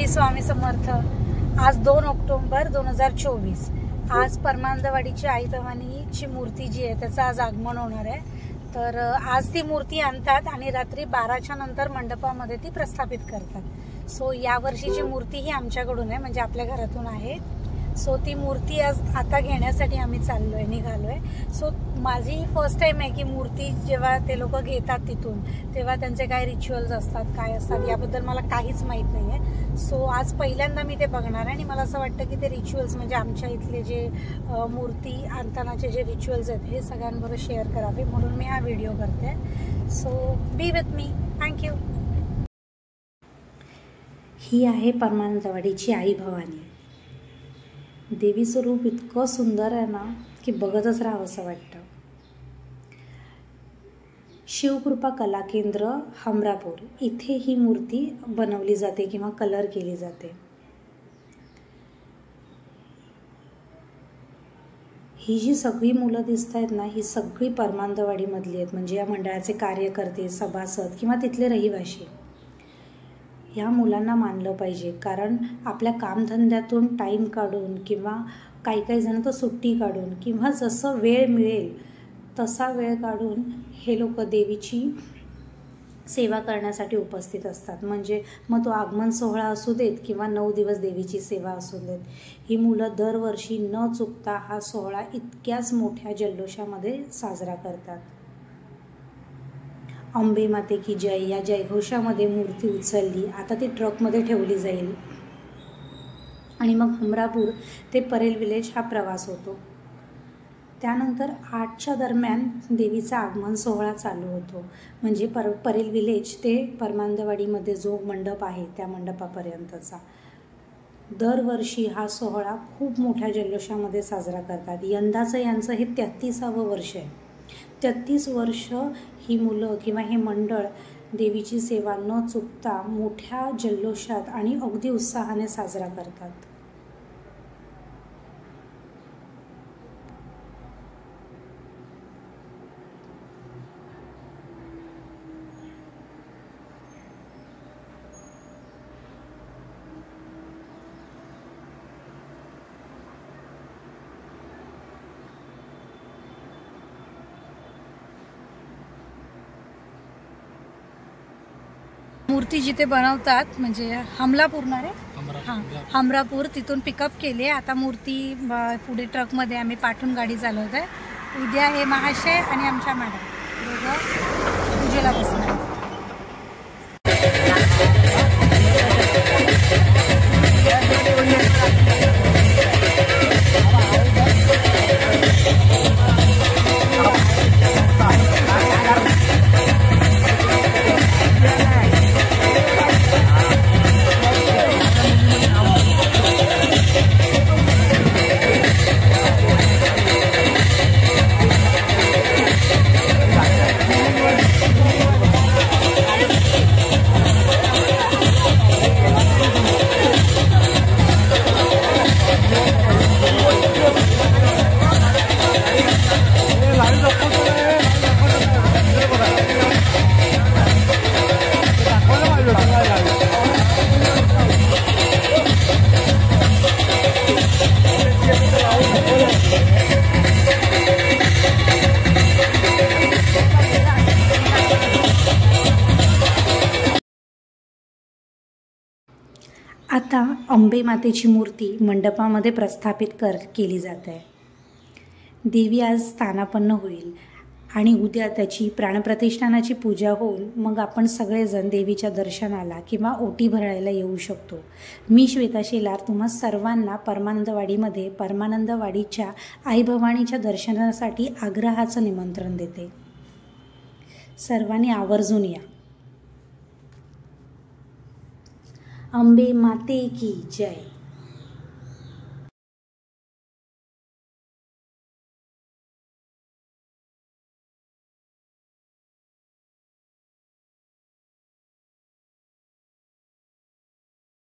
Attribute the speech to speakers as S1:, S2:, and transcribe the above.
S1: श्री स्वामी समर्थ। आज 2 ऑक्टोबर 2024। आज परमानंदवाडीची आई भवानीची मूर्ती जी आहे त्याचं आज आगमन होणार आहे। तर आज ती मूर्ती आणतात आणि रात्री 12च्या नंतर मंडपामध्ये ती प्रस्थापित करतात। सो या वर्षीची मूर्ती ही आमच्याकडून आहे, म्हणजे आपल्या घरातून आहे। सो ती मूर्ती आज आता घेण्यासाठी आम्ही चाललोय, निघालोय। सो माझी फर्स्ट टाइम आहे की मूर्ती जेव्हा ते लोक घेतात तिथून, तेव्हा त्यांचे काय रिच्युअल्स असतात, काय असतात याबद्दल मला काहीच माहित नाहीये। सो आज पहिल्यांदा मी ते बघणार आहे आणि मला असं वाटतं की ते रिच्युअल्स म्हणजे आमच्या इथले जे मूर्ती आणतानाचे जे रिच्युअल्स आहेत हे सगळ्यांबरोबर शेअर करावे, म्हणून मी हा व्हिडिओ करते। So be with me, thank you. ही आहे परमानंदवाडीची आई भवानी। देवीचं रूप इतकं सुंदर आहे ना की बघतच राहावं असं वाटतं। शिवकृपा कला केंद्र हमरापूर इथे ही मूर्ती बनवली जाते किंवा कलर केली जाते। ही जी सगळी मुलं दिसत आहेत ना, ही सगळी परमानंदवाडीमधली आहेत, म्हणजे या मंडळाचे कार्यकर्ते, सभासद किंवा तिथले रहिवाशी। ह्या मुलांना मानलं पाहिजे, कारण आपल्या कामधंद्यातून टाईम काढून किंवा काही जण तर सुट्टी काढून किंवा जसं वेळ मिळेल तसा वेळ काढून हे लोक देवीची सेवा करण्यासाठी उपस्थित असतात। म्हणजे मग तो आगमन सोहळा असू देत किंवा 9 दिवस देवीची सेवा असू देत, ही मुलं दरवर्षी न चुकता हा सोहळा इतक्याच मोठ्या जल्लोषामध्ये साजरा करतात। अंबे माते की जय या जयघोषामध्ये मूर्ती उचलली, आता ती ट्रकमध्ये ठेवली जाईल आणि मग हमरापूर ते परेल विलेज हा प्रवास होतो। त्यानंतर 8च्या दरम्यान देवीचा आगमन सोहळा चालू होतो, म्हणजे परेल विलेज ते परमानंदवाडीमध्ये जो मंडप आहे त्या मंडपापर्यंतचा। दरवर्षी हा सोहळा खूप मोठ्या जल्लोषामध्ये साजरा करतात। यंदाचं यांचं हे 33वं वर्ष आहे। 33 वर्ष ही मुलं किंवा हे मंडळ देवीची सेवा न चुकता मोठ्या जल्लोषात आणि अगदी उत्साहाने साजरा करतात। मूर्ती जिथे बनवतात म्हणजे हमलापूर ना रे, हां हमरापूर, तिथून पिकअप केली आहे। आता मूर्ती पुढे ट्रकमध्ये आम्ही पाठवून गाडी चालवत आहे। उद्या हे महाशय आणि आमच्या मॅडम दोघं पूजेला बसणार। आता अंबे मातेची मूर्ती मंडपामध्ये प्रस्थापित केली जात आहे। देवी आज स्थानापन्न होईल आणि उद्या त्याची प्राणप्रतिष्ठानाची पूजा होऊन मग आपण सगळेजण देवीच्या दर्शनाला किंवा ओटी भरायला येऊ शकतो। मी श्वेता शेलार तुम्हा सर्वांना परमानंदवाडीमध्ये परमानंदवाडीच्या आई भवानीच्या दर्शनासाठी आग्रहाचं निमंत्रण देते। सर्वांनी आवर्जून या। अंबे माते की जय।